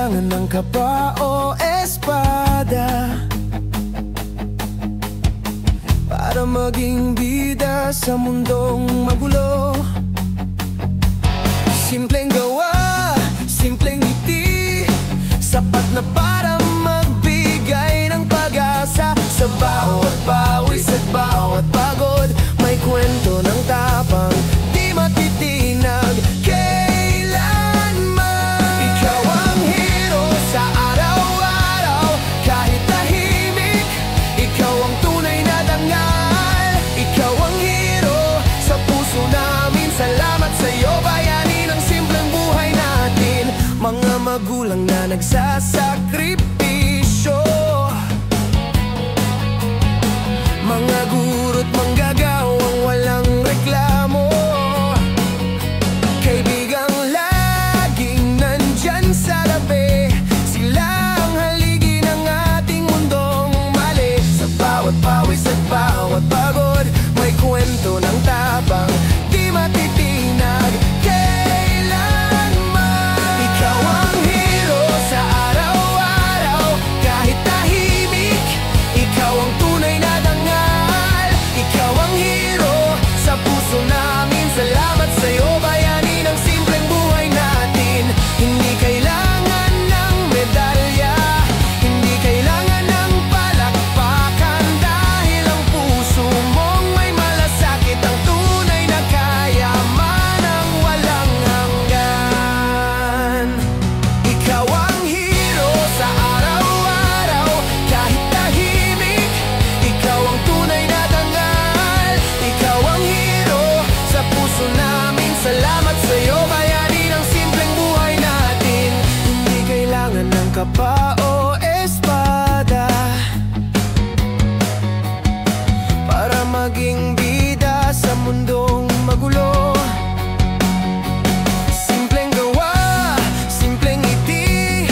kailangan ng kapa o espada para maging bida sa mundong magulo. Simpleng gawa, simpleng ngiti, sapat na para magbigay ng pag-asa. Sa bawat pawis at bawat pagod, may kwento ng tapang di matitinag kailanman. Ikaw ang hero sa araw-araw, kahit tahimik, ikaw ang tunay na dangal. Ikaw ang hero sa puso namin, salamat sa'yo bayani ng simpleng buhay natin. Mga magulang na nagsasakripisyo, mga guro't manggagawang walang reklamo, kaibigang laging nandyan sa tabi, sila ang haligi ng ating mundong mali. Sa bawat pawis at bawat pagod, may kwento ng tapang di matitinag kailanman. Ikaw ang hero sa araw-araw, kahit tahimik, ikaw ang tunay na dangal. Ikaw ang hero sa puso namin, salamat sa'yo bayani ng simpleng buhay natin. Hindi kailangan ng medalya, hindi kailangan ng palakpakan, dahil ang puso mong may malasakit, ang tunay na kayaman ang walang hanggan. Ikaw ang hero sa araw-araw, kahit tahimik, ikaw ang tunay na dangal. Ikaw ang hero sa puso namin, salamat sa'yo bayani ng simpleng buhay natin. Hindi kailangan ng kapa o espada para maging bida sa mundong magulo. Simpleng gawa, simpleng ngiti,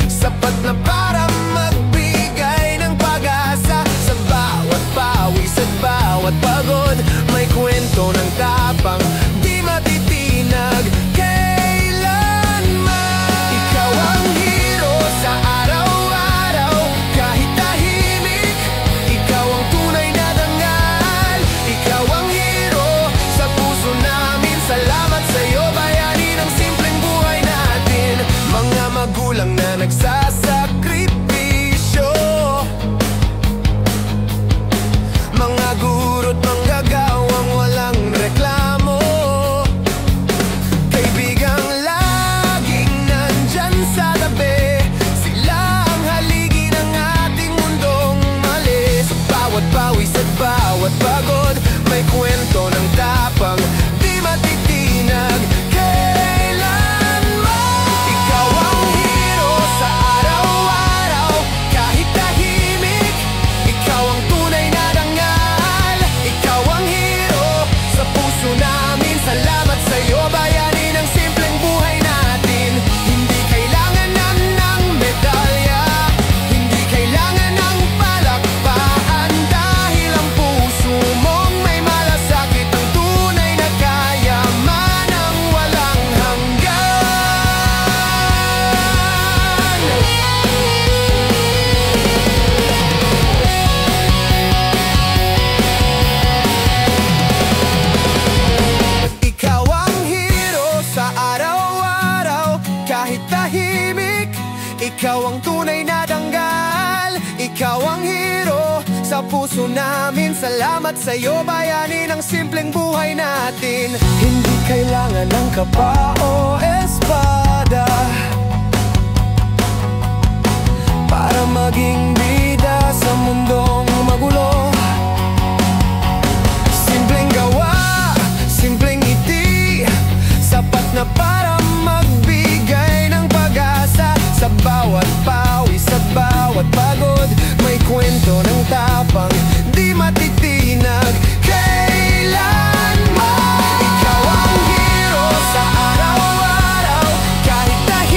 sapat na para magbigay ng pag-asa. Sa bawat pawis at bawat pagod, may kwento ng tapang di matitinag kailanman. Ikaw ang hero sa araw-araw, kahit tahimik, ikaw ang tunay na dangal. Ikaw ang hero sa puso namin, salamat sa'yo bayani ng simpleng buhay natin. Mga magulang na nagsasakripisyo, mga guro't manggagawang walang reklamo, kaibigang laging nandyan sa tabi, sila ang haligi ng ating mundong mali. Sa bawat pawis at bawat pagod, may kwento ng tapang di matitinag kailanman. Ikaw ang hero sa araw-araw, kahit tahimik, ikaw ang tunay na dangal. Ikaw ang hero sa puso namin, salamat sa'yo bayani ng simpleng buhay natin. Hindi kailangan ng medalya, hindi kailangan ng palakpakan, dahil ang puso mong may malasakit, ang tunay na kayaman ang walang hanggan. Ikaw ang hero sa araw-araw, kahit tahimik, ikaw ang tunay na dangal. Ikaw ang hero sa puso namin, salamat sa'yo bayani ng simpleng buhay natin. Hindi kailangan ng kapa o espada para maging bida sa mundong magulo. Simpleng gawa, simpleng ngiti, sapat na para magbigay ng pag-asa. Sa bawat pawis at bawat pagod, may kwento ng tapang di matitinag kailanman. Ikaw ang hero sa araw-araw, kahit tahimik,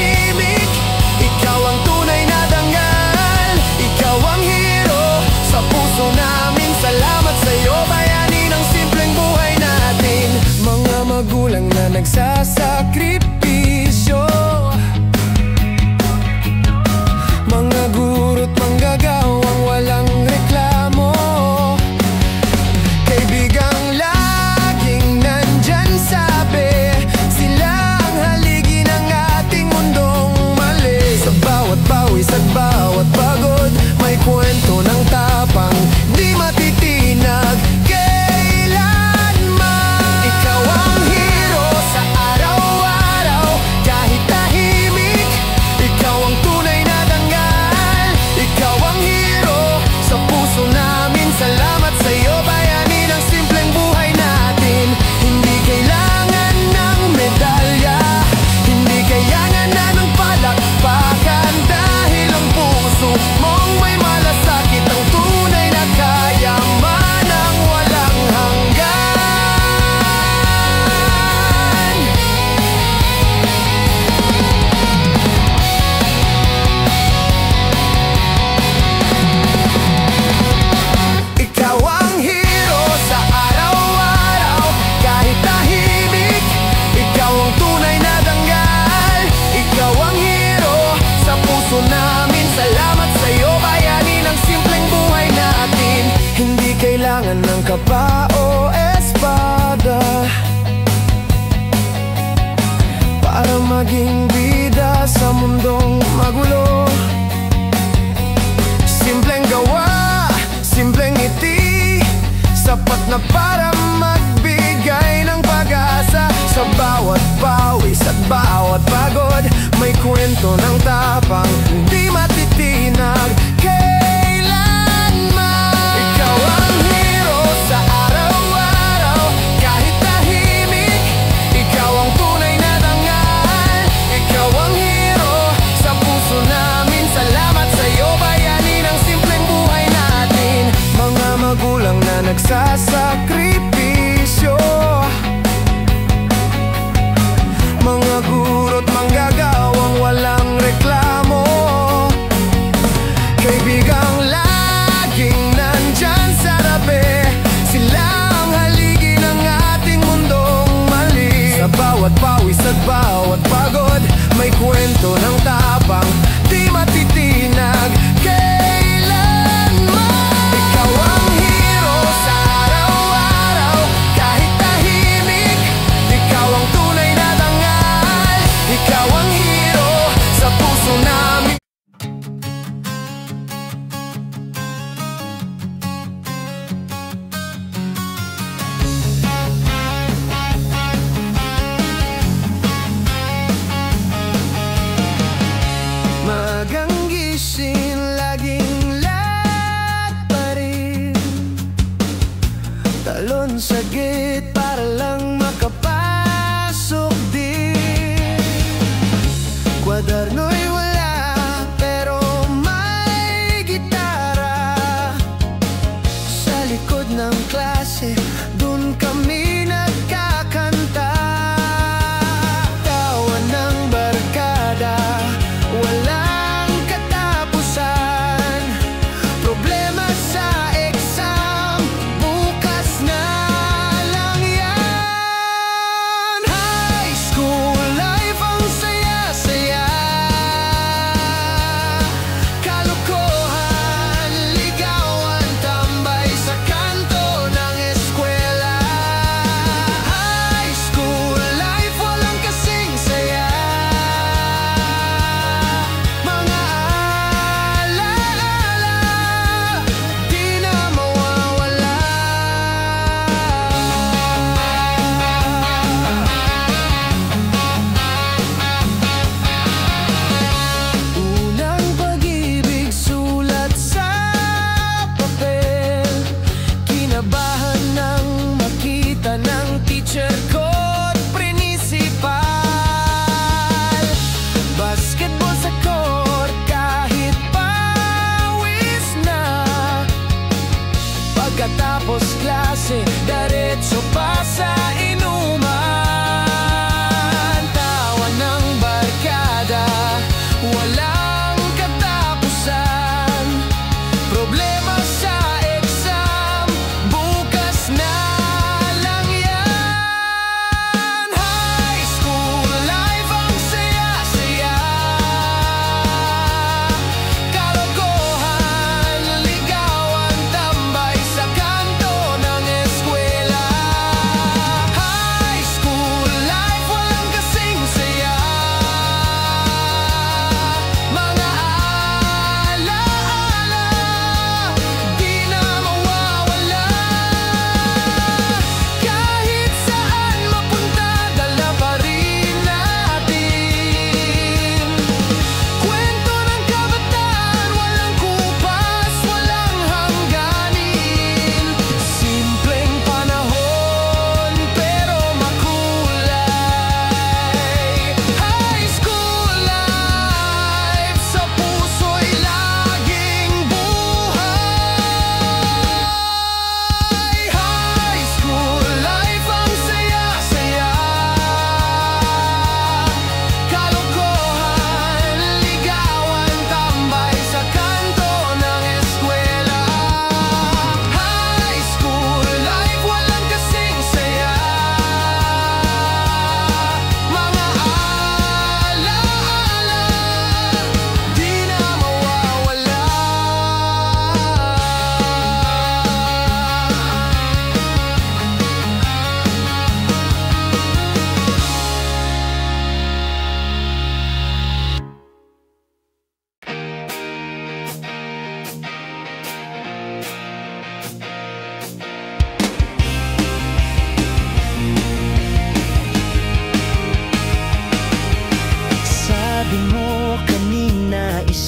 kwento ng tapang hindi matitinag kailanman. Ikaw ang hero sa araw-araw, kahit tahimik. Ikaw ang tunay na dangal. Ikaw ang hero sa puso namin. Salamat sa'yo, bayani ng simpleng buhay natin. Mga magulang na nagsasakripisyo, mga guro't manggagawang walang reklamo, kaibigang laging nandyan sa tabi. Sila ang haligi ng ating mundong mali. Sa bawat pawis at bawat pagod, may kwento ng tapang di matitinag kailanman. Ikaw ang hero sa araw-araw, kahit tahimik. Ikaw ang tunay na dangal. Ikaw ang hero sa puso namin. Magang gising, laging lahat pa rin. Talon sa gate para lang makapasok din. Kwaderno'y wala, pero may gitara. Sa likod ng klase, dun kami nagkakanta. Tawa ng barkada, walang katapusan. Problema sa exam, bukas na lang yan.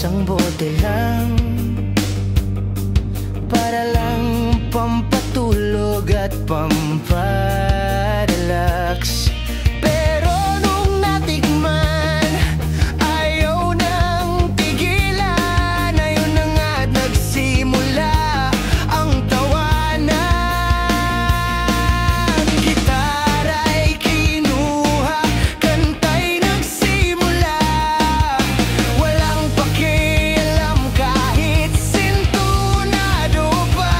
isang bote lang, para lang pampatulog at pamparelax. Pero nung natikman, ayaw nang tigilan. Ayaw na nga't nagsimula ang tawanan. Gitara'y kinuha, kanta'y nagsimula. Walang pakialam kahit sintunado pa.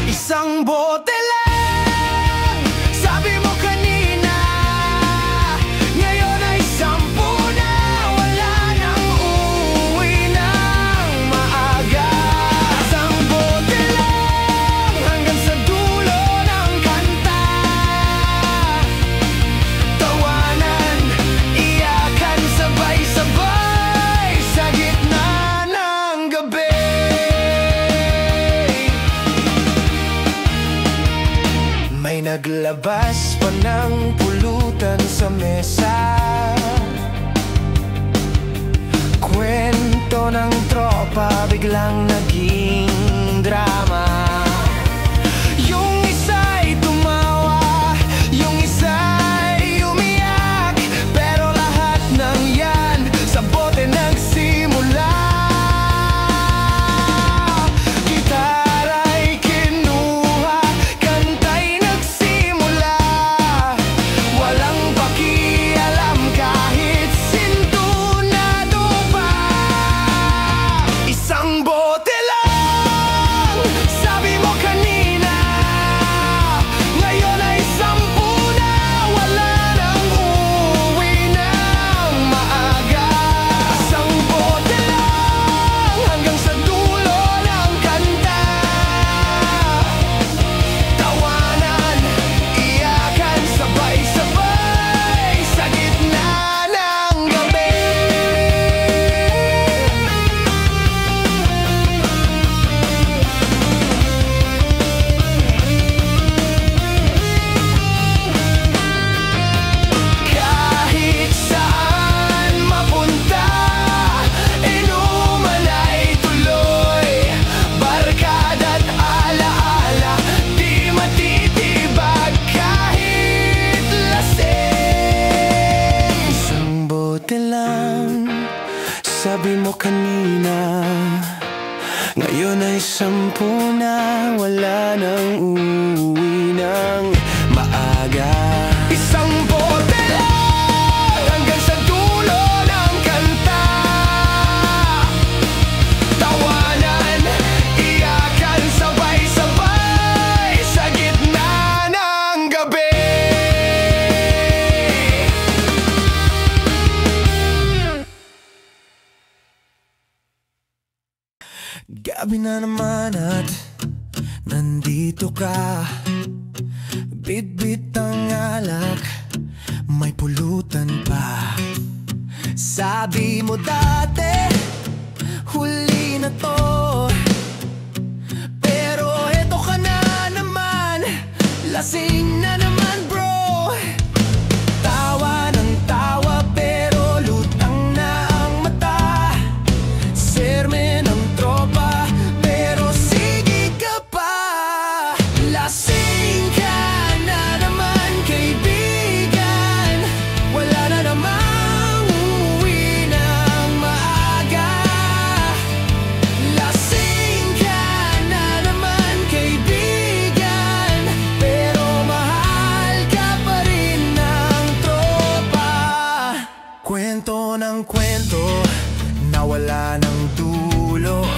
Isang bote lang, sabi mo kanina. Ngayon ay 10 na, wala nang uuwi ng maaga. Isang bote lang, hanggang sa dulo ng kanta. Tawanan, iyakan, sabay-sabay sa gitna ng gabi. May naglabas pa ng pulutan sa mesa, kwento ng tropa biglang naging drama. Yung isa'y tumawa, yung isa'y umiyak, pero lahat ng yan sa bote nagsimula. Gitara'y kinuha, kanta'y nagsimula. Walang pakialam kahit sintunado pa. Isang bote lang, sabi mo kanina. Ngayon ay 10 na, wala nang uuwi ng maaga. Isang bote lang, hanggang sa dulo ng kanta. Tawanan, iyakan, sabay-sabay sa gitna ng gabi. Kahit saan mapunta, inuman ay tuloy. Barkada't alaala, di matitibag kahit lasing. Isang bote lang, sabi mo kanina. Ngayon ay 10 na, wala nang uuwi ng maaga. Isang bote lang, hanggang sa dulo ng kanta. Tawanan, iyakan, sabay-sabay sa gitna ng gabi. Gabi na naman at nandito ka. Bit-bit ang alak, may pulutan pa. Sabi mo dati, huli na to. Pero eto ka na naman, lasing na naman bro. Tawa ng tawa pero lutang na ang mata. Serme ng tropa pero sige ka pa. Lasing ka na naman kaibigan, wala na namang uuwi ng maaga. Lasing ka na naman kaibigan, pero mahal ka pa rin ng tropa. Kwento ng kwento na wala ng dulo.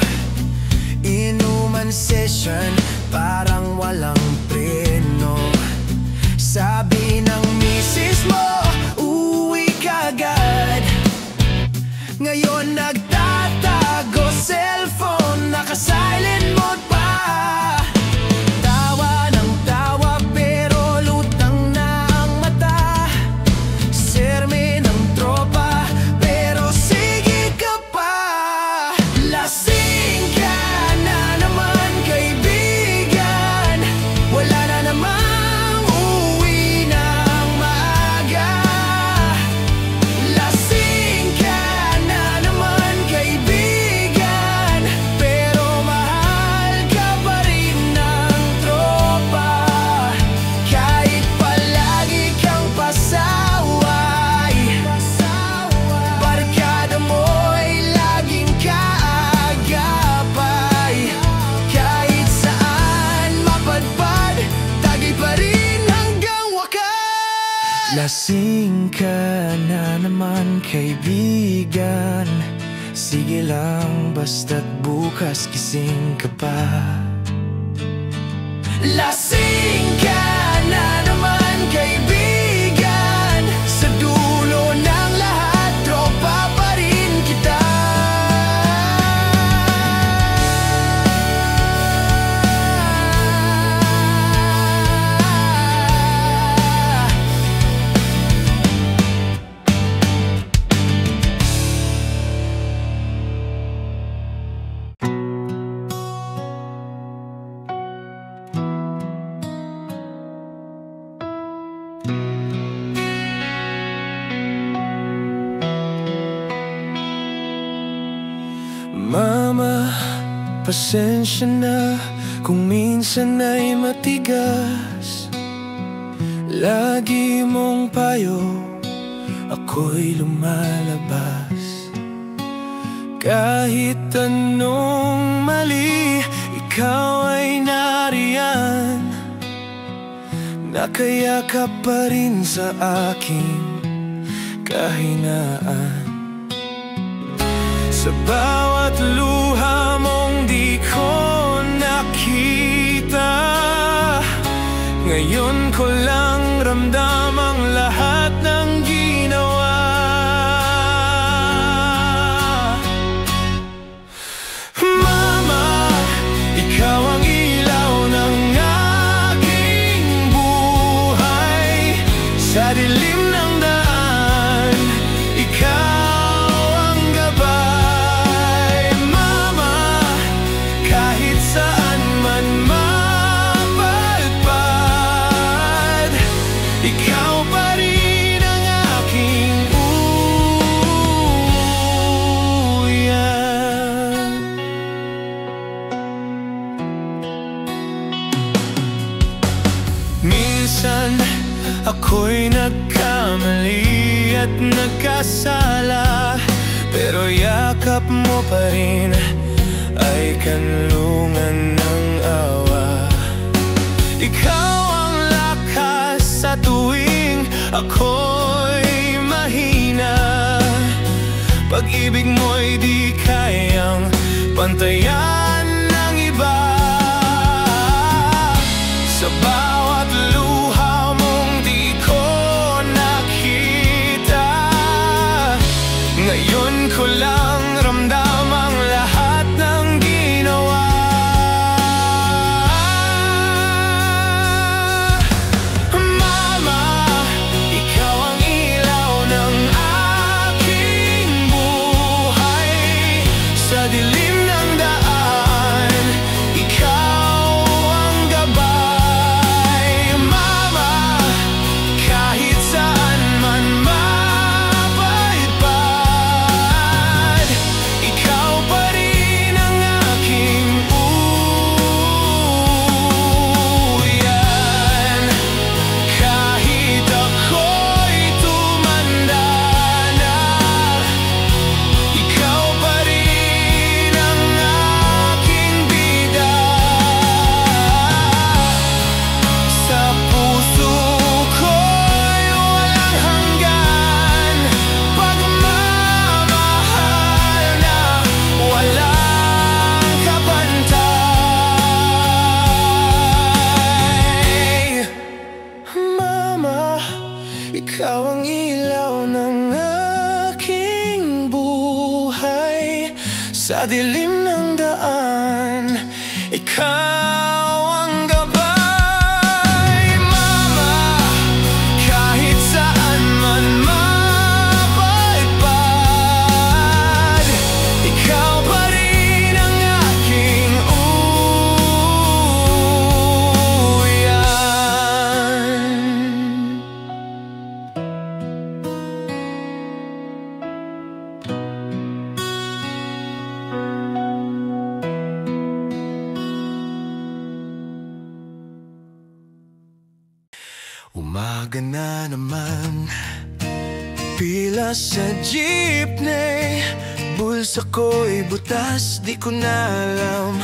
Inuman session parang walang preno. Sabi ng misis mo, uwi ka agad. Ngayon nagtatago, cellphone naka-silent mode pa. Tawa ng tawa pero lutang na ang mata. Serme ng tropa pero sige ka pa. Lasing ka na naman kaibigan, wala na namang uuwi ng maaga. Lasing ka na naman kaibigan. Sige lang, basta't bukas gising ka pa. Lasing ka na naman, kaibigan. Sa dulo ng lahat, tropa pa rin kita. Mama, pasensya na kung minsan ay matigas. Lagi mong payo, ako'y lumalabas. Kahit anong mali, ikaw ay nariyan. Nakayakap pa rin sa aking kahinaan. Sa bawat luha mong di ko nakita, ngayon ko lang ramdam ang lahat ng ginawa. Mama, ikaw ang ilaw ng aking buhay. Sa dilim ng daan, ikaw ako'y nagkamali at nagkasala, pero yakap mo pa rin ay kanlungan ng awa. Ikaw ang lakas sa tuwing ako'y mahina. Pag-ibig mo'y di kayang pantayan ng iba. Sa bawat luha mong di ko nakita, ngayon ko lang ramdam ang lahat ng ginawa. Mama, ikaw ang ilaw ng aking buhay. Sa dilim ng daan, ikaw ang gabay. Mama, kahit saan man mapadpad, ikaw pa rin ang aking uyan. Kahit ako'y tumanda na, ikaw pa rin ang aking bida. Sa puso ko'y walang hanggan, pagmamahal na walang kapantay. Mama, ikaw ang ilaw ng aking buhay. Sa dilim ng daan, ikaw ang gabay. Mama, kahit saan man mapadpad, ikaw pa rin ang aking uyan. Umaga na naman, pila sa jeepney. Bulsa ko'y butas, di ko na alam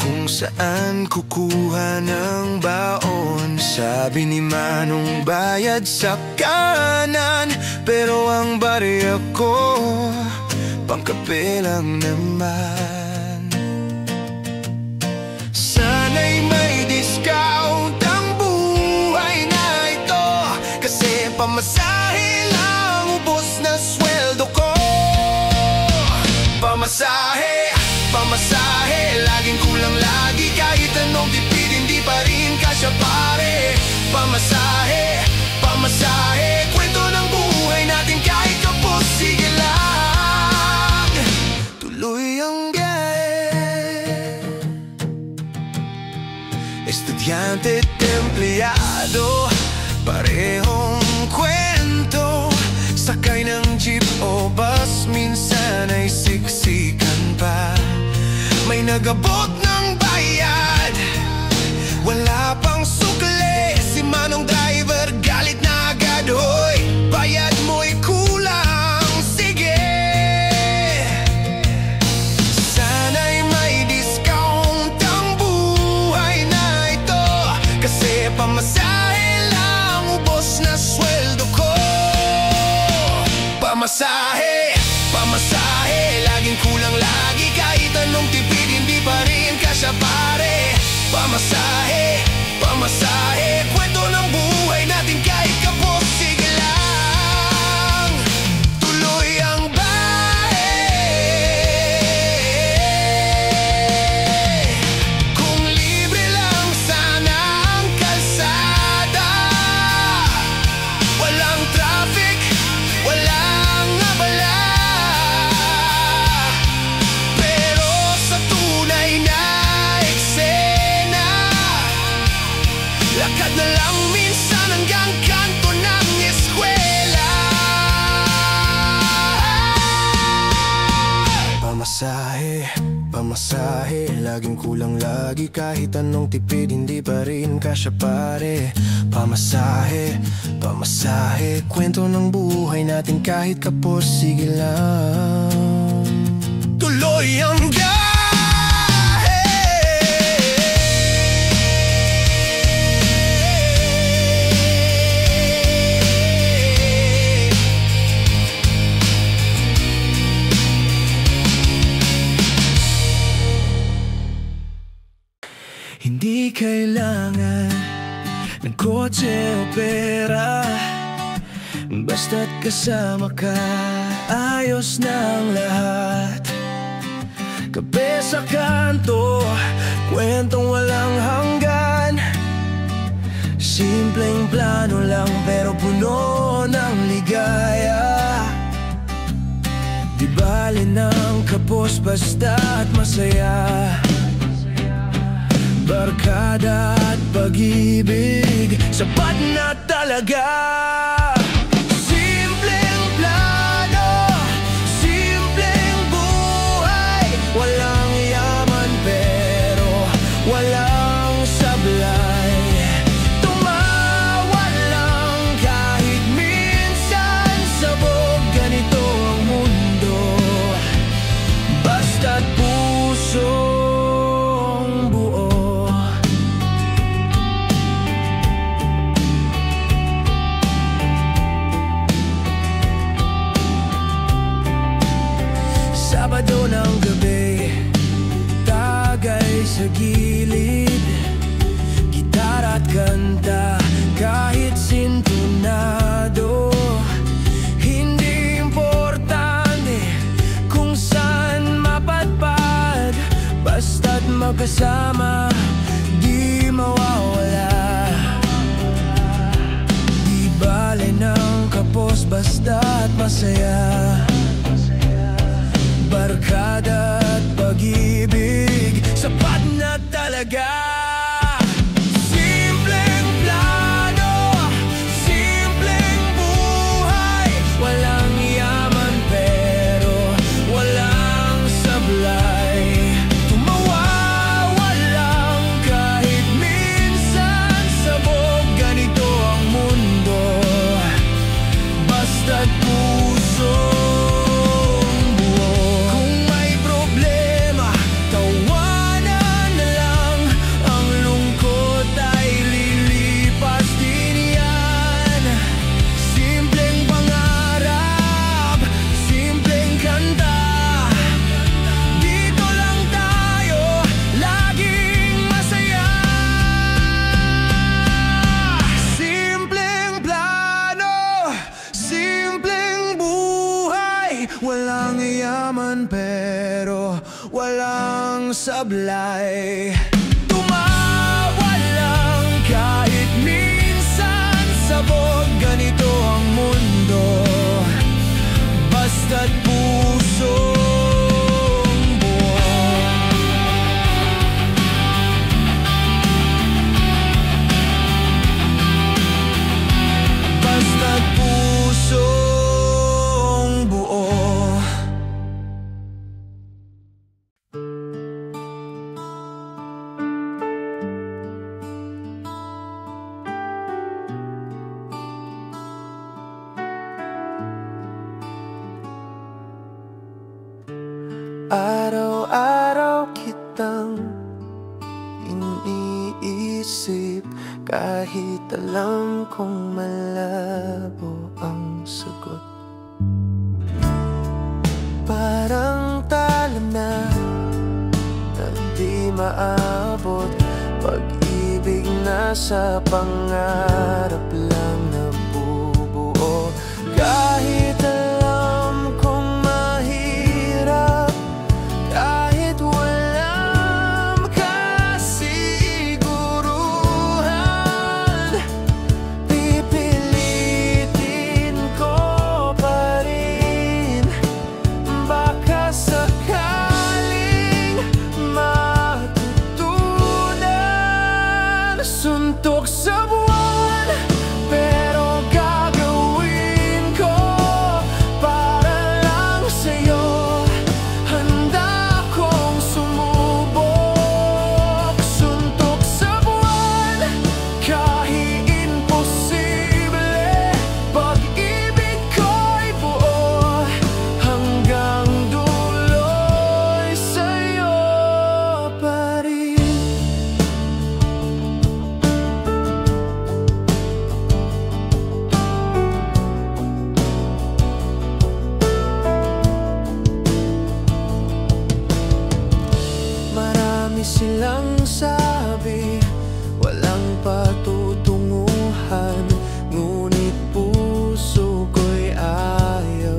kung saan kukuha ng baon. Sabi ni Manong bayad sa kanan, pero ang barya ko pangkape lang naman. Sana'y may discount ang buhay na ito, kasi pamasahe lang ubos na sweldo ko. Pamasahe, pamasahe, laging kulang lagi. Kahit anong tipid, hindi pa rin kasya pare. Pamasahe, pamasahe, kwento ng buhay natin kahit kapos. Sige lang, tuloy ang biyahe. Estudyante at empleyado, parehong kwento. Sakay ng jeep o bus, minsan ay siksikan pa. May nagabot ng bayad, wala pang sukle. Si Manong driver galit na agad. Hoy, bayad mo'y kulang, sige. Sana'y may discount ang buhay na ito, kasi pamasahe lang ubos na sweldo ko. Pamasahe, pamasahe, laging kulang lagi. Kahit anong tipid, hindi pa rin kasya pare. Pamasahe, pamasahe, kwento ng buhay natin kahit kapos. Sige lang, tuloy ang bahay. Kung libre lang sana ang kalsada, walang traffic, walang abala. Pero sa tunay na eksena, lakad na lang minsan hanggang kanto ng eskwela. Pamasahe, pamasahe, laging kulang lagi. Kahit anong tipid, hindi pa rin kasya pare. Pamasahe, pamasahe, kwento ng buhay natin kahit kapos. Sige lang, tuloy ang biyahe. Hindi kailangan ng kotse o pera, basta't kasama ka, ayos na ang lahat. Kape sa kanto, kwentong walang hanggan. Simpleng plano lang pero puno ng ligaya. Di bale ng kapos basta't masaya. Barkada at pag-ibig, sapat na talaga. Simpleng plano, simpleng buhay. Walang yaman pero walang sablay. Tumawa lang kahit minsan sabog. Ganito ang mundo, basta't puso. Sabado ng gabi, tagay sa gilid, gitara at kanta, kahit sintonado. Hindi importante kung saan mapadpad, basta't magkasama, di mawawala. Di bale ng kapos, basta't masaya. Barkada at pag-ibig, sapat na talaga. Simpleng plano, simpleng buhay. Walang yaman pero walang sablay. Tumawa lang kahit minsan sabog. Ganito ang mundo, basta't puso. Kung may problema, tawanan na pero walang sablay. Tumawa lang kahit minsan sabog, ganito ang mundo, basta't pusong buo. Basta't pusong buo. Araw-araw kitang iniisip, kahit alam kong malabo ang sagot. Parang tala na di maabot, pag-ibig na sa pangarap lang nabubuo. Kahit alam kong mahirap, kahit walang kasiguruhan, pipilitin ko pa rin. Baka sakaling matutunan, suntok sa buwan, pero gagawin ko para lang sa'yo. Handa kong sumubok, suntok sa buwan, kahit imposible. Pag-ibig ko'y buo, hanggang dulo'y sa'yo pa rin. Marami silang sabi, walang patutunguhan, ngunit puso ko'y ayaw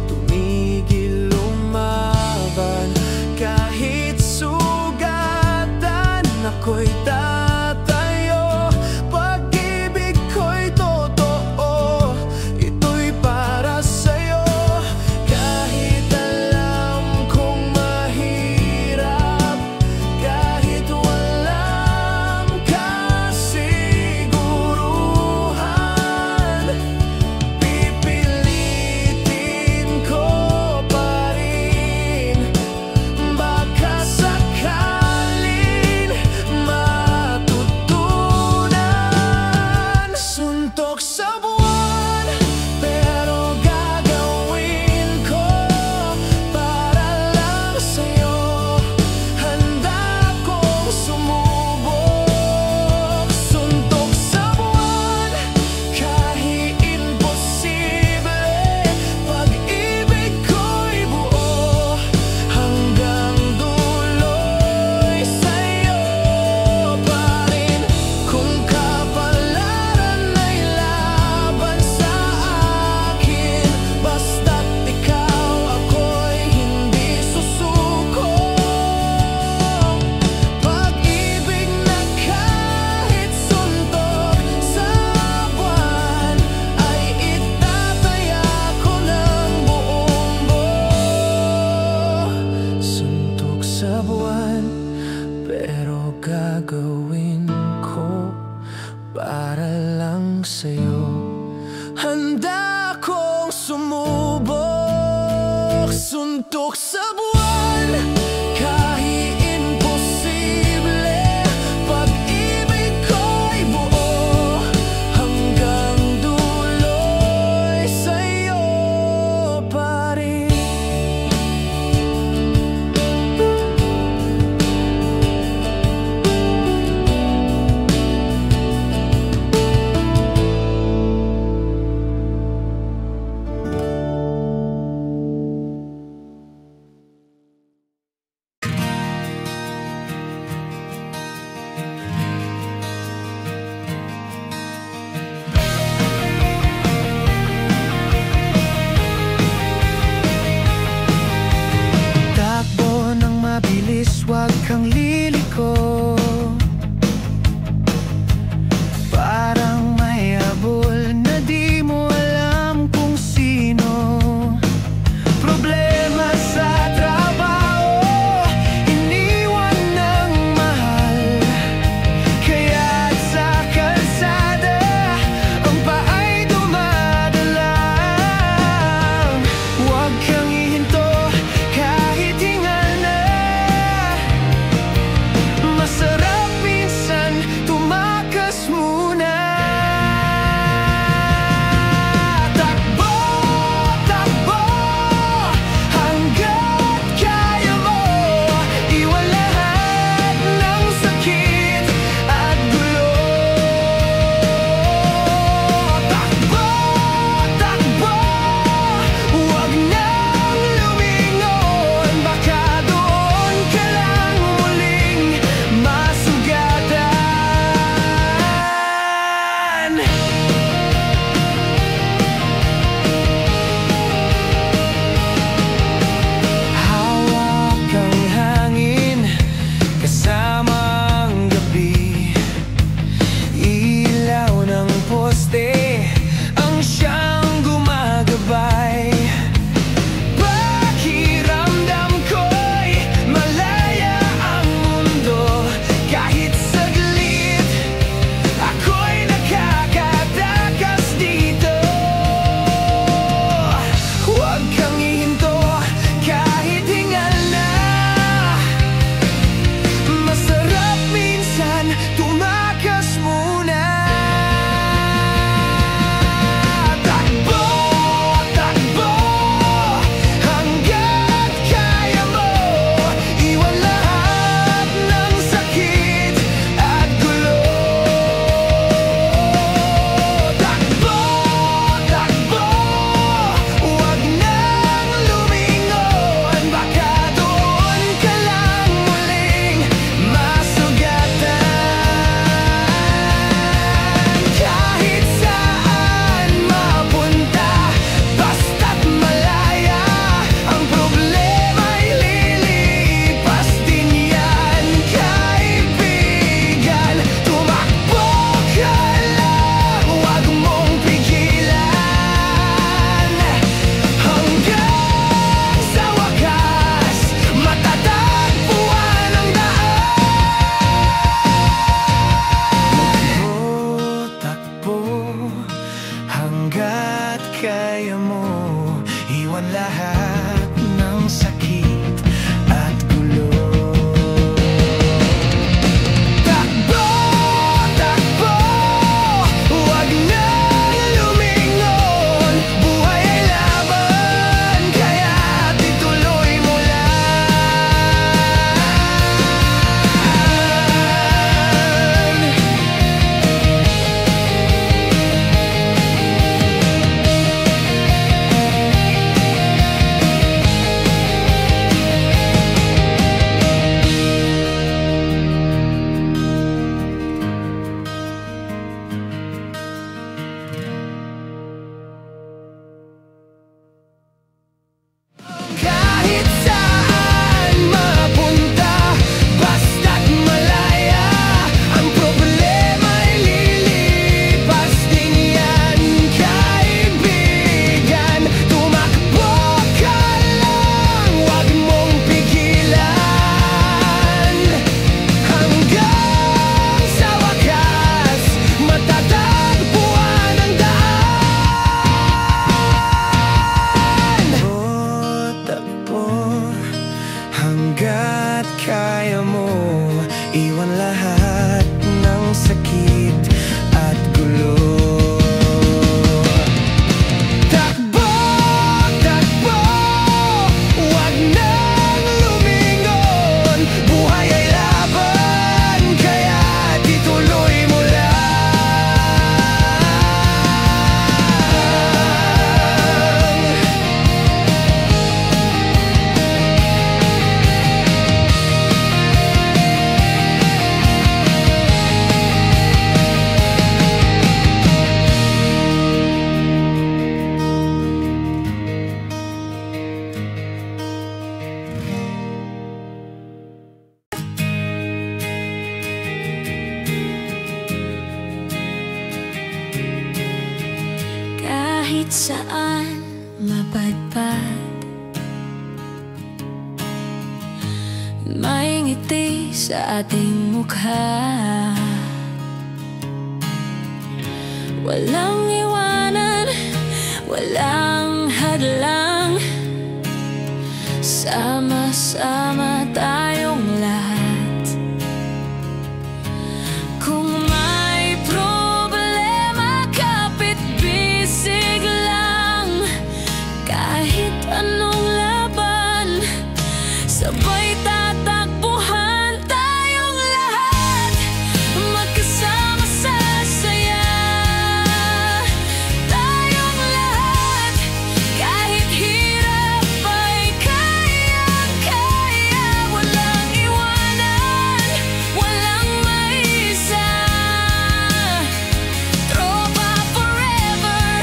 tumigil lumaban. Kahit sugatan, ako'y tatayo. Pag-ibig ko'y totoo, ito'y para sa'yo. Kahit alam kong mahirap, kahit walang kasiguruhan, pipilitin ko pa rin. Baka sakaling matutunan, suntok sa buwan, pero gagawin ko para lang sa'yo. Handa kong sumubok, suntok sa buwan, kahit imposible. Pag-ibig ko'y buo, hanggang dulo'y sa'yo pa rin. Kung kapalaran ay laban sa akin, basta't ikaw, ako'y hindi susuko. Pag-ibig na kahit suntok sa buwan, ay itataya ko ng buong buo. Suntok sa buwan, pero gagawin ko para lang sa'yo. Handa kong sumubok, suntok sa buwan, kahit imposible. Pag-ibig ko'y buo, hanggang dulo'y sa'yo pa rin. Hangga't kaya mo, iwan lahat ng sakit at gulo. Takbo, takbo, huwag nang lumingon. Buhay ay laban, kaya ituloy mo lang. Kahit saan mapadpad, may ngiti sa ating mukha. Walang iwanan, walang hadlang, sama-sama tayong lahat. Kung may problema, kapit bisig lang. Kahit anong laban, sabay tatakbuhan tayong lahat. Magkasama sa saya, tayong lahat. Kahit hirap ay kayang-kaya. Walang iwanan, walang maisa. Tropa forever,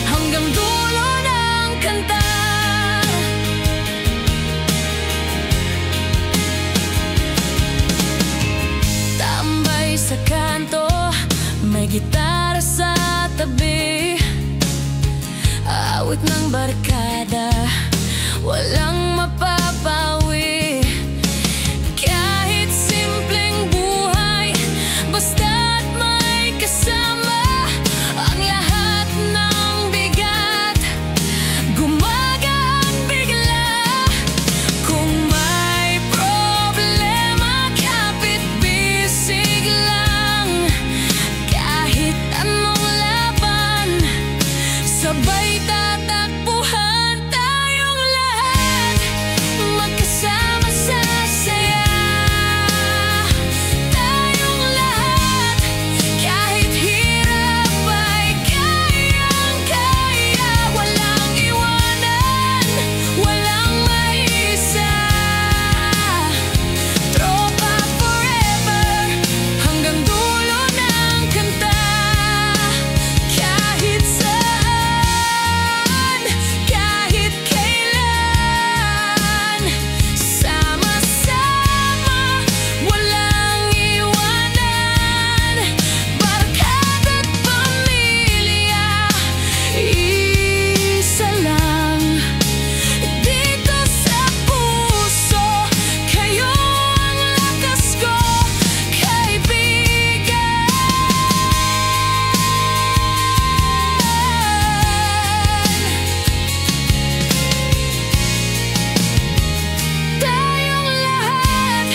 hanggang dulo ng kanta. Tambay sa kanto, may gitara sa tabi. Awit ng barkada, walang mapapawi. Kahit simpleng buhay, basta't may kasama. Ang lahat ng bigat, gumagaan bigla. Kung may problema, kapit bisig lang. Kahit anong laban, sabay tatakbuhan tayong lahat. Magkasama sa saya, tayong lahat. Kahit hirap ay kayang-kaya. Walang iwanan, walang maisa. Tropa forever, hanggang dulo ng kanta. Kahit saan, kahit kailan, sama-sama, walang iwanan. Barkada't pamilya, isa lang. Dito sa puso, kayo ang lakas ko, kaibigan. Tayong lahat,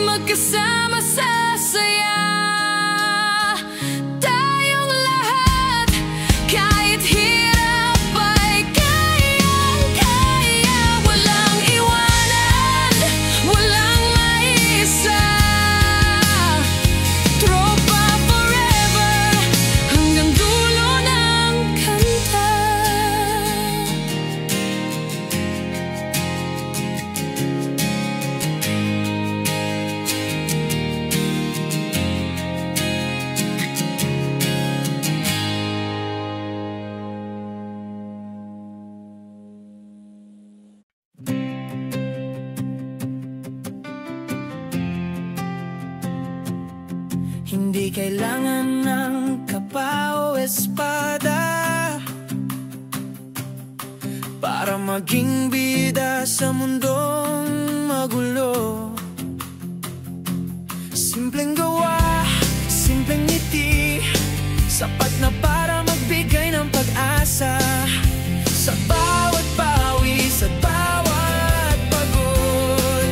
magkasama sa saya. Tayong lahat, kahit hirap ay kayang-kaya. Walang iwanan, walang maisa. Tropa forever, hanggang dulo ng kanta. Hindi kailangan ng kapa o espada para maging bida sa mundong magulo. Simpleng gawa, simpleng ngiti, sapat na para magbigay ng pag-asa. Sa bawat pawis at bawat pagod,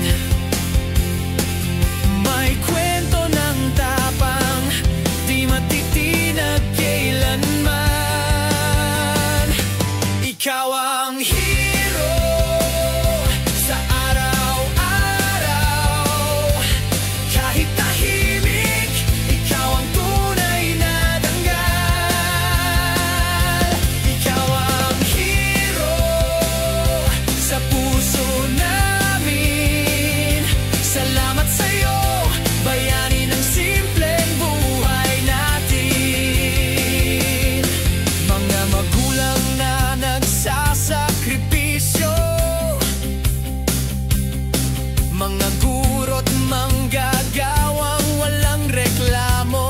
Mga guro't manggagawang walang reklamo,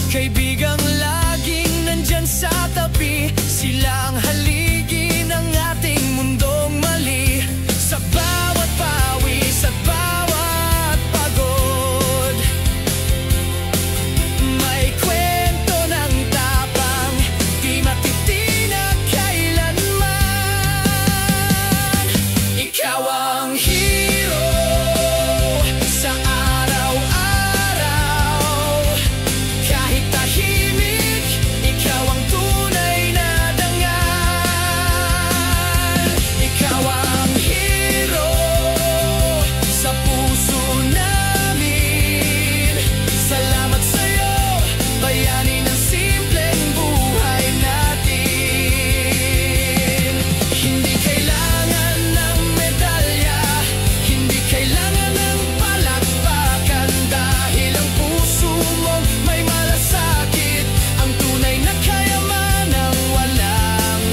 kaibigang laging nandyan sa tabi. Sila ang haligi ng ating mundong mali. Sa bawat pawis at bawat pagod, may kwento ng tapang di matitinag kailanman. Ikaw ang hero sa araw-araw. Kahit tahimik, ikaw ang tunay na dangal. Ikaw ang hero sa puso namin. Salamat sa'yo, bayani ng simpleng buhay natin. Hindi kailangan ng medalya, hindi kailangan ng palakpakan, dahil ang puso mo may malasakit, ang tunay na kayamanang walang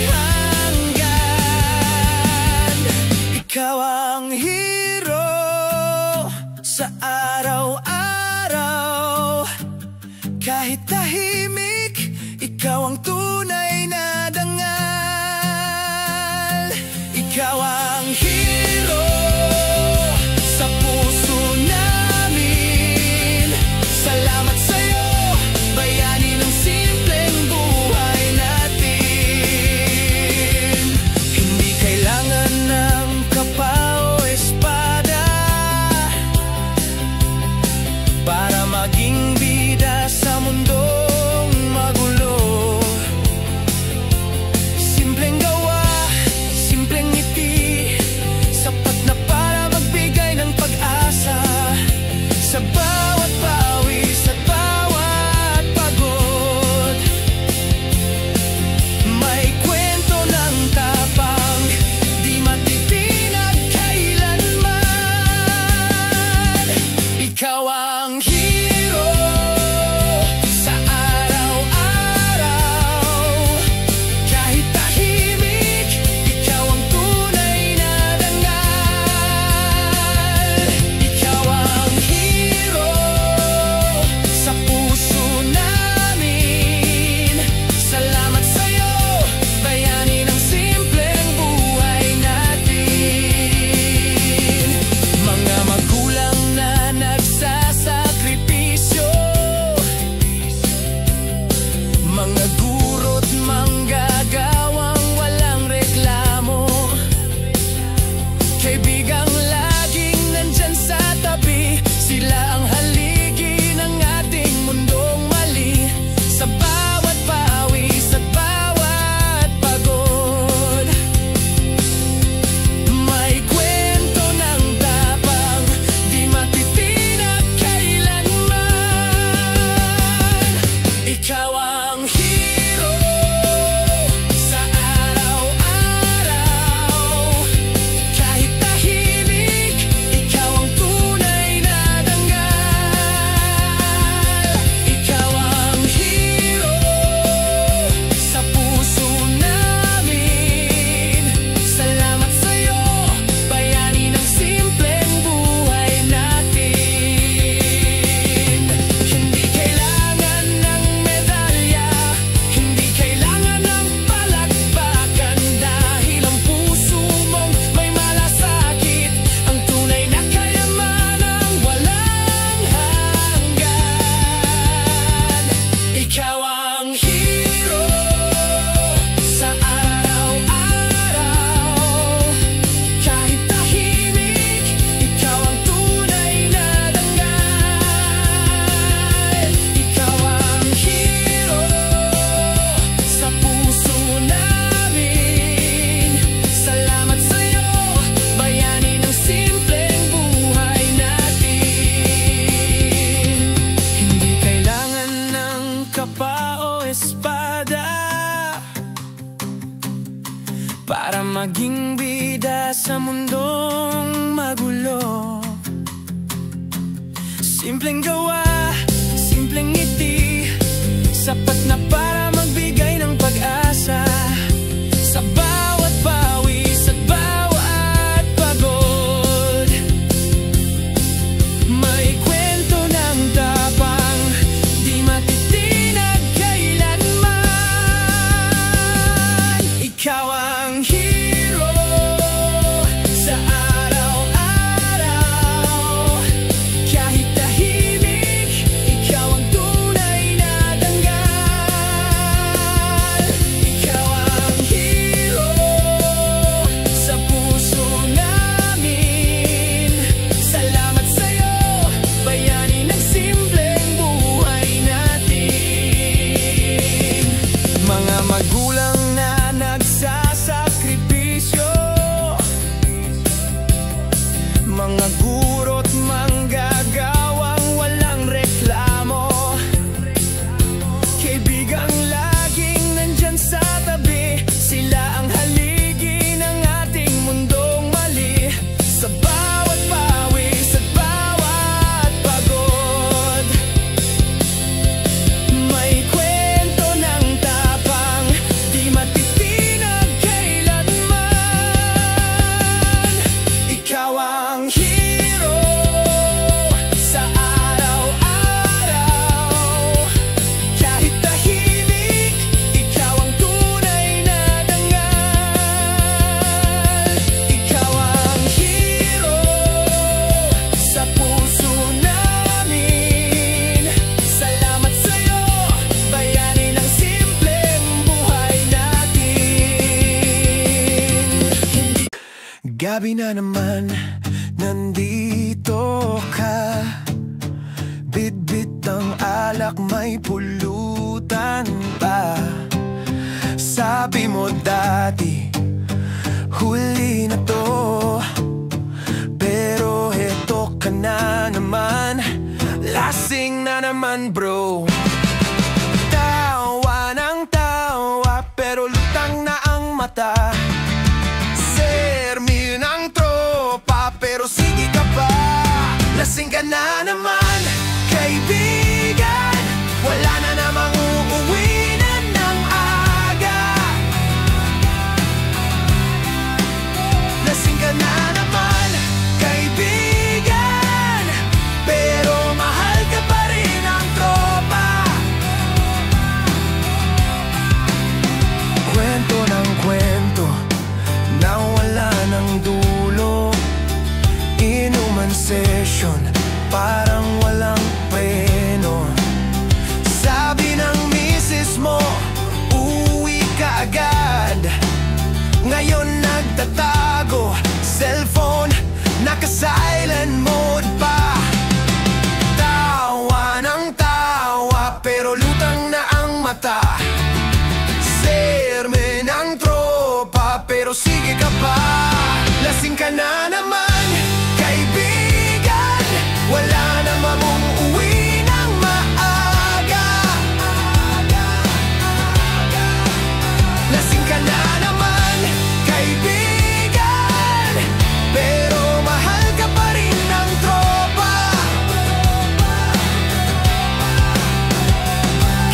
hanggan. Ikaw ang hero sa araw-araw. Kahit tahimik, ikaw ang tunay na dangal. Ikaw ang hero sa puso namin. Salamat sa'yo, bayani ng simpleng buhay natin. Hindi kailangan ng kapa o espada para maging bida sa mundong magulo. Simpleng gawa, simpleng ngiti, sapat na para magbigay ng pag-asa. Sa bawat pawis at bawat pagod, may kwento ng tapang di matitinag kailanman. Ikaw ang hero sa araw-araw. Kahit tahimik, ikaw ang tunay na dangal. Ikaw ang hero sa puso namin. Salamat sa'yo, bayani ng simpleng buhay natin. Mga magulang na nagsasakripisyo, mga guro't manggagawang walang reklamo, kaibigang laging nandyan sa tabi. Sila ang haligi ng ating mundong mali. Sa bawat pawis at bawat pagod, may kwento ng tapang di matitinag kailanman. Ikaw ang hero sa araw-araw. Kahit tahimik, ikaw ang tunay na dangal. Ikaw ang hero sa puso namin. Salamat sa'yo, bayani ng simpleng buhay natin. Hindi kailangan ng medalya, hindi kailangan ng palakpakan, dahil ang puso mong may malasakit, ang tunay na kayamanang walang hanggan. Ikaw ang hero sa araw-araw. Kahit tahimik, ikaw ang tunay na dangal. Ikaw ang hero sa puso namin. Salamat sa'yo, bayani ng simpleng buhay natin. Hindi kailangan ng kapa o espada para maging bida sa mundong magulo. Simpleng gawa, simpleng ngiti, sapat na para magbigay ng pag-asa. Sa bawat pawis at bawat pagod, mga guro't manggagawang walang reklamo. Kaibigang laging nandyan sa tabi, sila ang haligi ng ating mundong mali. Sa bawat pawis at bawat pagod, may kwento ng tapang di matitinag kailanman. Ikaw ang hero sa araw-araw. Kahit tahimik, ikaw ang tunay na dangal. Ikaw ang hero sa puso namin. Salamat sa'yo, bayani ng simpleng buhay natin. Gabi na naman, nandito ka. Bitbit ang alak, may pulutan pa. Sabi mo dati, huli na to, pero eto ka na naman. Lasing na naman bro. Tawa ng tawa, pero lutang na ang mata. Sermi ng tropa, pero sige ka pa. Lasing ka na naman, kaibigan. Wala na namang uuwi na ng aga. Lasing ka na naman, kaibigan, pero mahal ka pa rin ang tropa. Kwento ng kwento na wala ng dulo. Inuman session, parang walang preno. Sabi ng misis mo, uuwi ka agad. Ngayon nagtatago, cellphone naka-silent mode pa. Tawa ng tawa, pero lutang na ang mata. Serme ng tropa, pero sige ka pa. Lasing ka na naman, kaibigan. Wala na mamong uwi ng maaga. Lasing ka na naman, kaibigan, pero mahal ka pa rin ng tropa.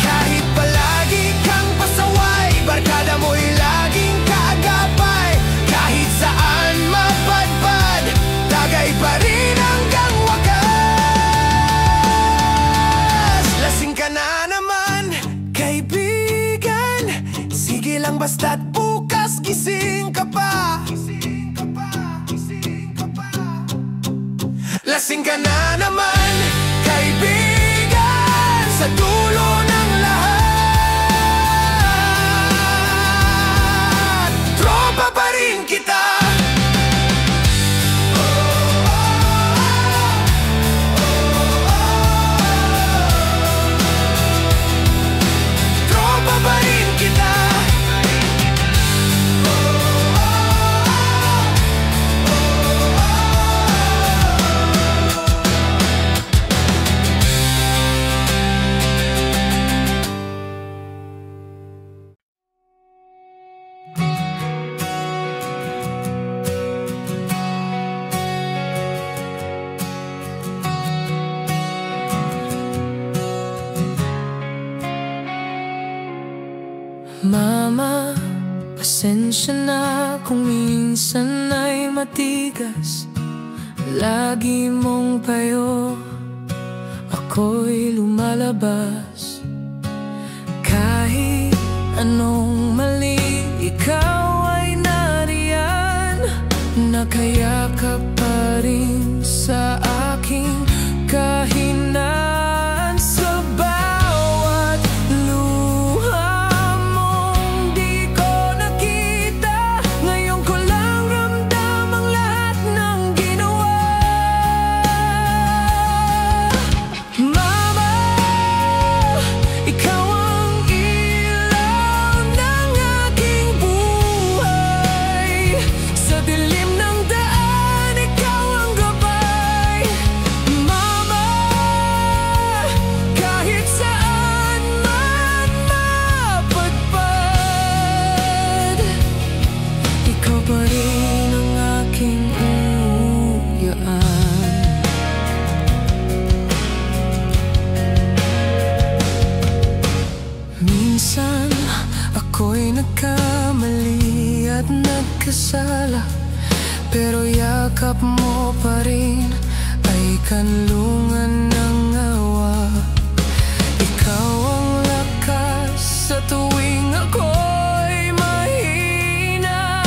Kahit palagi kang pasaway, barkada mo'y laging kaagapay. Kahit saan mapadpad, tagay pa rin hanggang wakas. Lasing ka na naman, kaibigan. Sige lang basta't bukas gising ka pa. Lasing ka na naman, kaibigan. Sa dulo ng lahat, tropa pa rin kita. Tropa pa rin kita. Mama, pasensya na kung minsan ay matigas. Lagi mong payo, ako'y lumalabas. Kahit anong mali, ikaw ay nariyan. Nakayakap pa rin sa aking kahinaan. Sa bawat luha mong di ko nakita, ngayon ko lang ramdam ang lahat ng ginawa. Mama, ikaw ang ilaw ng nagkasala, pero yakap mo pa rin ay kanlungan ng awa. Ikaw ang lakas sa tuwing ako'y mahina.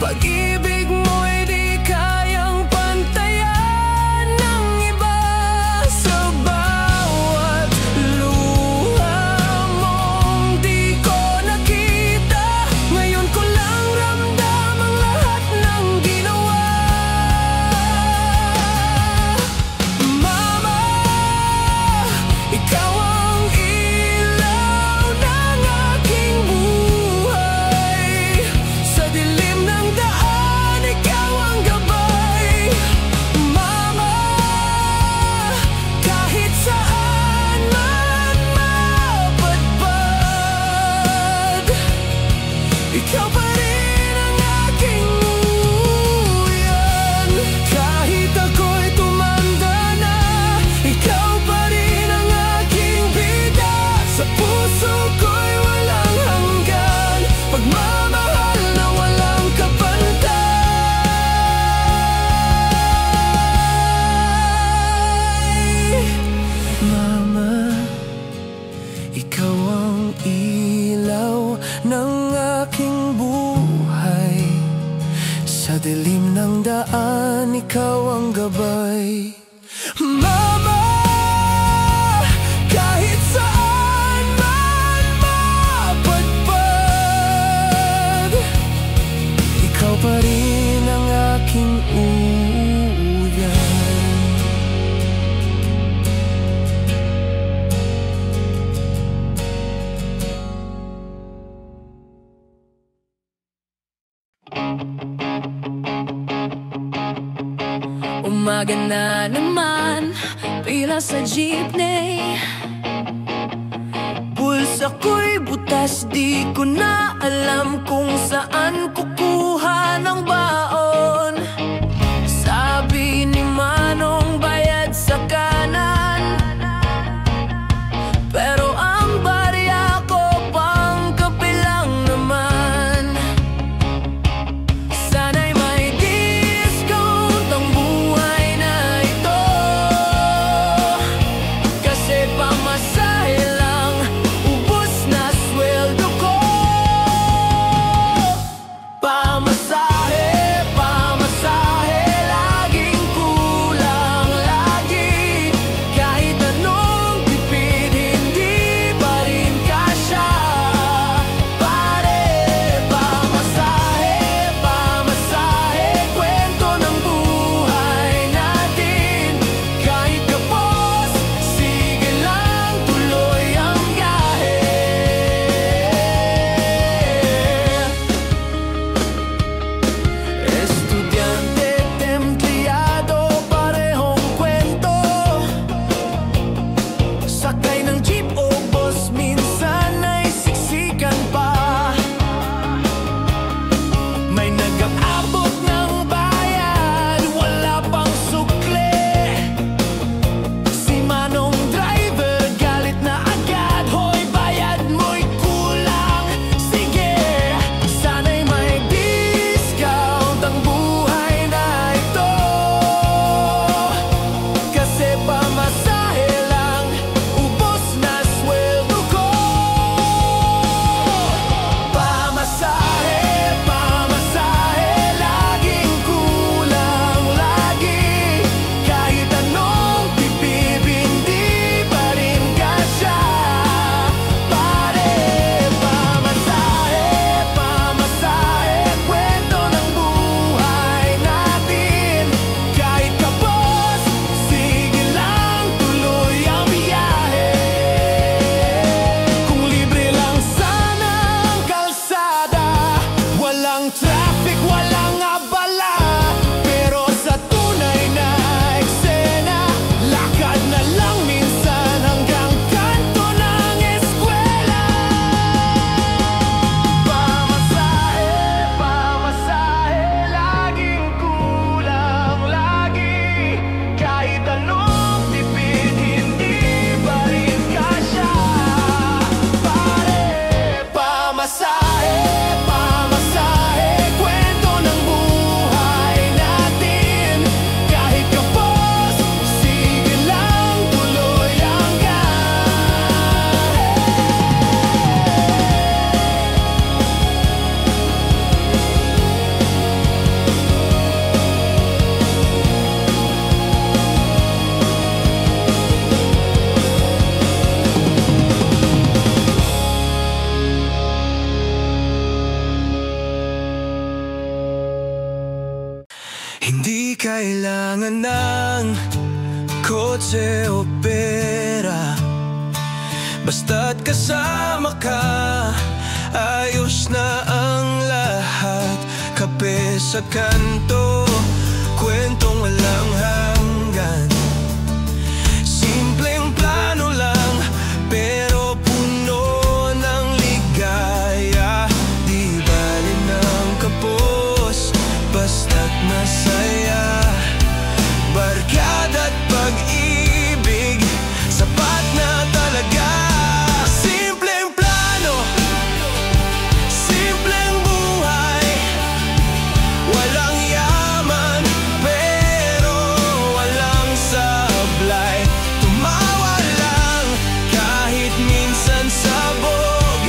Pag-ibig mo'y di kayang pantayan ng iba. Sa bawat luha mong di ko nakita, ngayon ko lang ramdam ang lahat ng ginawa. Mama, ikaw ang ilaw ng aking buhay. Sa dilim ng daan, ikaw ang gabay. Mama, kahit saan man mapadpad, ikaw pa rin ang aking uyan. Kahit ako'y tumanda na, ikaw pa rin ang aking bida. Sa puso ko'y walang hanggan, pagmamahal na walang kapantay. Mama, ikaw ang ilaw ng aking buhay. Sa dilim ng daan, ikaw ang gabay. Mama, kahit saan man mapadpad, ikaw pa rin ang aking uyan. Umaga na naman, pila sa jeepney. Pulsa ko'y butas, di ko na alam kung saan kukuha ng baon. Sabi ni Manong bayad sa kanan, pero ang barya ko pang kapilang naman. Sana'y may discount ang buhay na ito, kasi pamasahe lang, ubos na sweldo ko. Pamasahe kailangan ng kotse o pera, basta't kasama ka, ayos na ang lahat. Kape sa kanto, kwentong walang hanggan, simpleng plano lang pero puno ng ligaya. Di bali ng kapos, basta't masaya. Barkada't pag-ibig, sapat na talaga. Simpleng plano, simpleng buhay, walang yaman pero walang sablay. Tumawa lang kahit minsan sabog,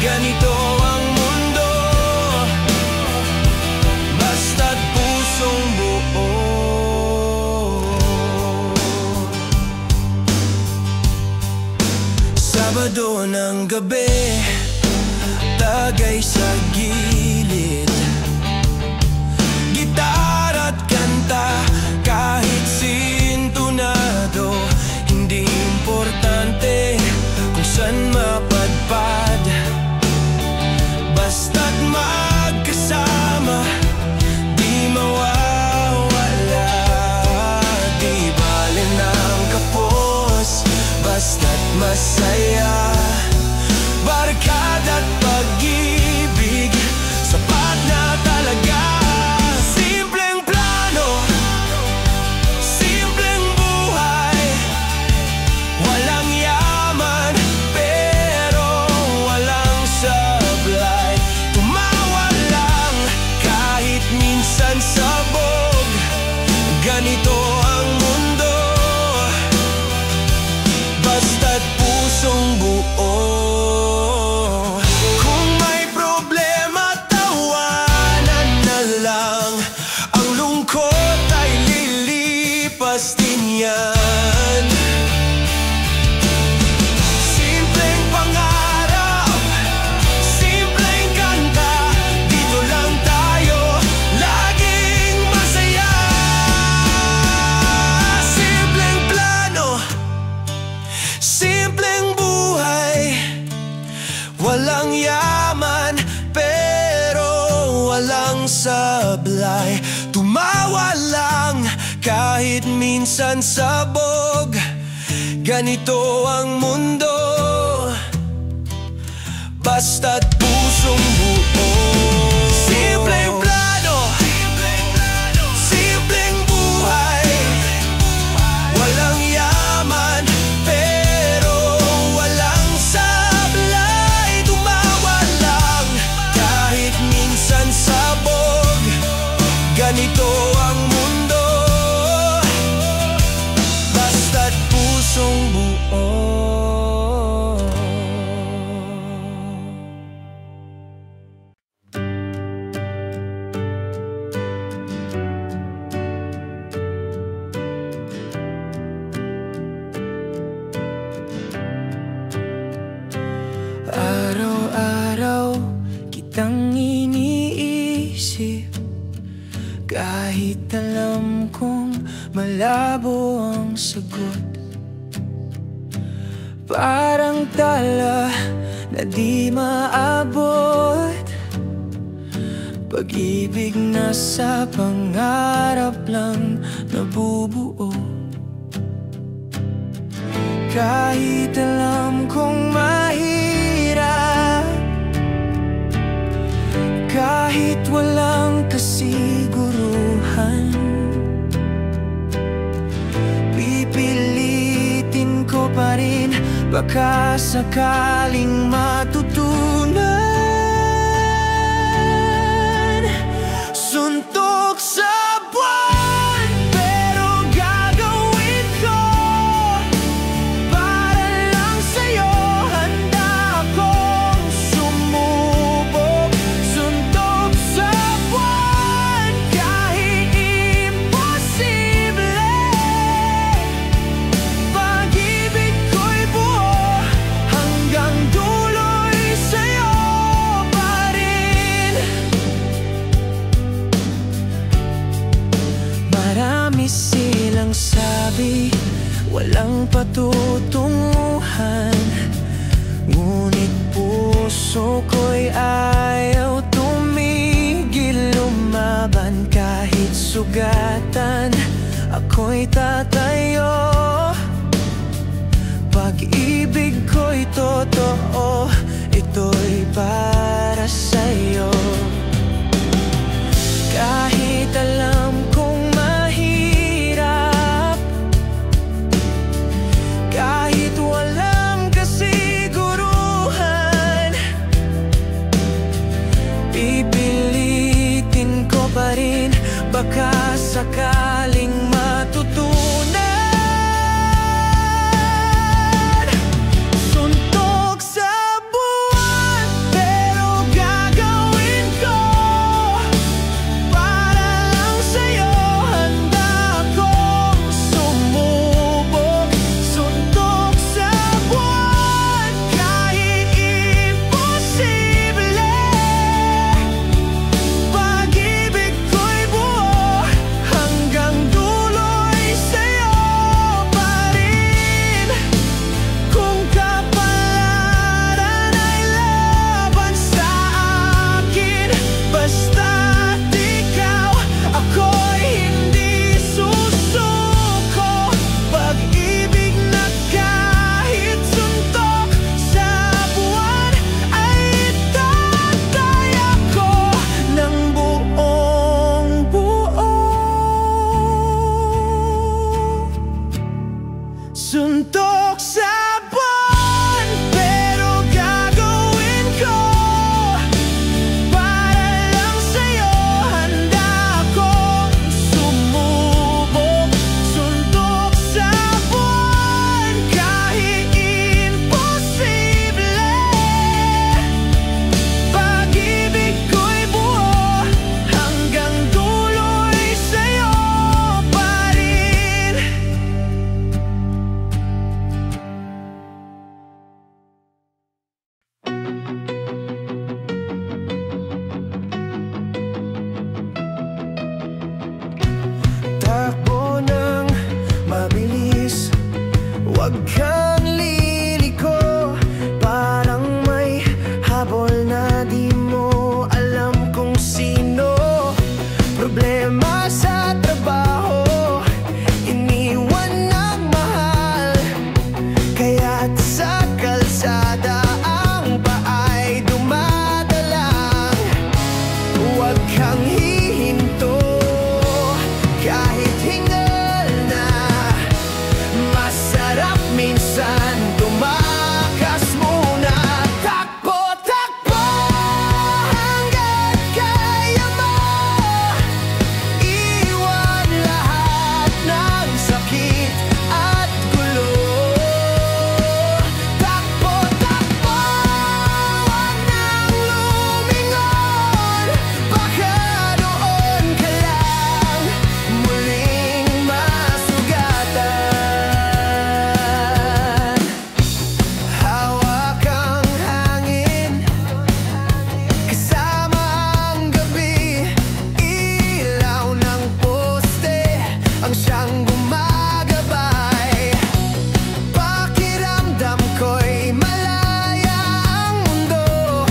ganito ang mundo, basta't pusong buo. Sabado ng gabi, tagay sa gilid, gitara at kanta, kahit sintonado. Hindi importante kung saan mapadpad, basta't magkasama, di mawawala. Di bali ng kapos, basta't masaya. Barkada't pag-ibig, sapat na talaga. Simpleng plano, simpleng buhay, walang yaman pero walang sablay. Tumawa lang kahit minsan sabog, ganito ang mundo, basta't pusong buo. Kung may problema, tawanan na lang, ang lungkot ay lilipas din yan. Simpleng pangarap, simpleng kanta, dito lang tayo laging masaya. Simpleng plano, simpleng buhay, walang yaman pero walang sablay. Tumawa lang kahit minsan sabog, ganito ang mundo, basta't pusong buo. Simpleng plano, simpleng buhay, walang yaman pero walang sablay. Tumawa lang kahit minsan sabog, ganito ang mundo, basta't pusong buo. Araw-araw kitang iniisip, kahit alam kong malabo ang sagot. Parang tala na di maabot, pag-ibig na sa pangarap lang nabubuo. Kahit alam kong mahirap, kahit walang kasiguruhan, pipilitin ko pa rin, baka sakaling matutunan. Suntok sa buwan, pero gagawin ko para lang sa'yo. Handa akong sumubok. Suntok sa buwan, kahit imposible, pag-ibig ko'y buo hanggang dulo'y sa'yo. Malinis silang sabi, walang patutunguhan. Ngunit puso ko'y ayaw tumigil lumaban. Kahit sugatan, ako'y tatayo. Pag-ibig ko'y totoo, ito'y para sa'yo. Kahit alam kong mahirap, kahit walang kasiguruhan, pipilitin ko pa rin, baka sakaling matutunan. Suntok sa buwan, pero gagawin ko para lang sa'yo. Handa akong sumubok. Suntok sa buwan, kahit imposible. Pag-ibig ko'y buo, hanggang dulo'y sa'yo pa rin. Kung kapalaran ay laban sa akin, basta't ikaw, ako'y hindi susuko. Pag-ibig na kahit suntok sa buwan, ay itatay ako ng buong buo. Suntok sa buwan, pero gagawin ko para lang sa'yo. Handa akong sumubok. Suntok sa buwan, kahit imposible. Pag-ibig ko'y buo, hanggang dulo'y sa'yo pa rin. Takbo ng mabilis, huwag kang liliko. Parang may habol na di mo alam kung sino. Problema sa trabaho, iniwan ng mahal, kaya't sa kalsada ang paay dumadalang. Huwag kang hihinto, kahit hingal na. Masarap minsan tumakas muna. Takbo, takbo hanggat kaya mo. Iwan lahat ng sakit at gulo. Takbo, takbo, huwag nang lumingon. Baka doon ka lang muling masugatan. Hawak ang hangin, kasama ang gabi. Ilaw ng poste ang siyang gumagabay. Pakiramdam ko'y malaya ang mundo.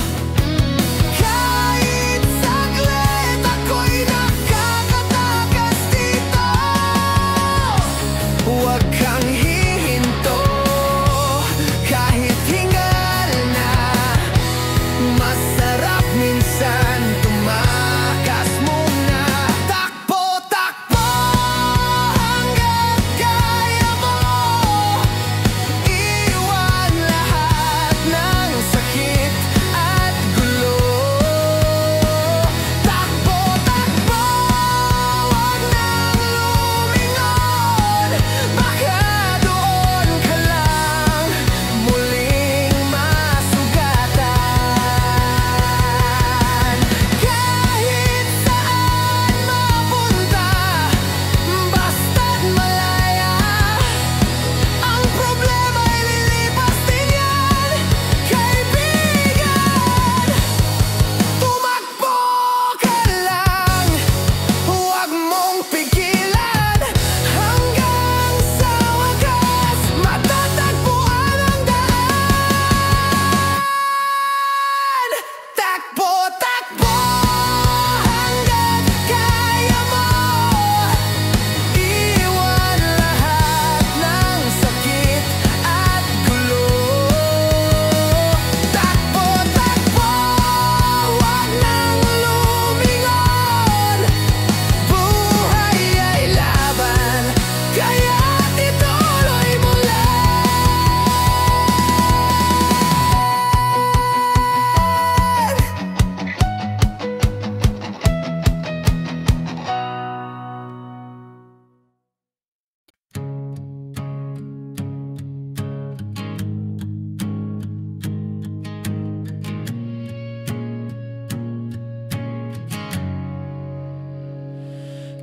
Kahit saglit ako'y nakakatakas dito. Huwag kang hihinto, kahit hingal na. Masarap minsan tumakas muna. Takbo, takbo hanggat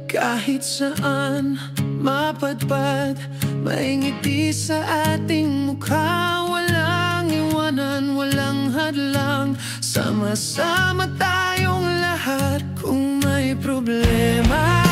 Kahit saan mapadpad, may ngiti sa ating mukha. Walang iwanan, walang hadlang, sama-sama tayong lahat. Kung may problema